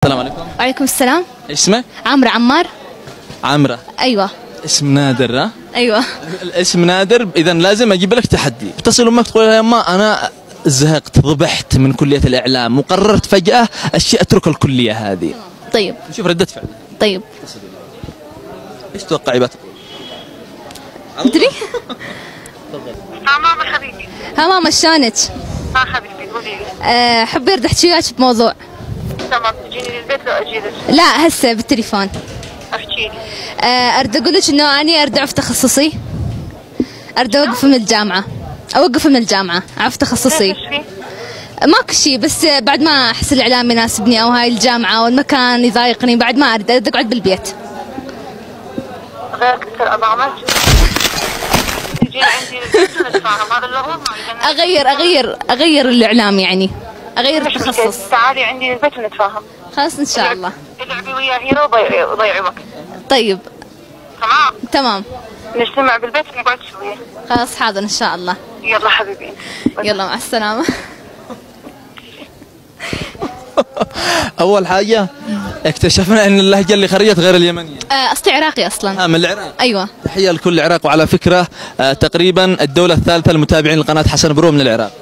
السلام عليكم. وعليكم السلام. ايش اسمك؟ عمرو عمار. عمرة. ايوه. اسم نادر ها؟ ايوه. الاسم نادر، اذا لازم اجيب لك تحدي. اتصل امك تقول لها يا اما انا زهقت ضبحت من كلية الاعلام وقررت فجأة اترك الكلية هذه. طيب. نشوف ردة فعل. طيب. ايش تتوقعي بتقول؟ ادري. ماما حبيبي. ها ماما شلونك؟ ها حبيبي قولي لي. حبي ارد احكي وياك بموضوع. تمام تجيني للبيت لو اجي لك؟ لا هسه بالتليفون. احكي لي. ارد اقول لك انه اني ارد اعرف تخصصي. ارد اوقف من الجامعة. اوقف من الجامعة، اعرف تخصصي. ايش في؟ ماكو شيء، بس بعد ما احس الاعلام يناسبني او هاي الجامعة والمكان يضايقني، بعد ما ارد اقعد بالبيت. غير كثر برامج. تجي عندي للبيت ونتفاهم، هذا اللي هو اغير الاعلام، يعني اغير مش التخصص. مشكلة. تعالي عندي للبيت ونتفاهم. خلاص ان شاء الله. العبي ويا هيرو وضيعي وقت. طيب. تمام. تمام. نجتمع بالبيت ونقعد شوية. خلاص حاضر ان شاء الله. يلا حبيبي. يلا مع السلامة. اول حاجة اكتشفنا ان اللهجة اللي خرجت غير اليمنية. اصلي عراقي اصلا. من العراق. ايوه. تحية لكل العراق، وعلى فكرة تقريبا الدولة الثالثة المتابعين لقناة حسن برو من العراق.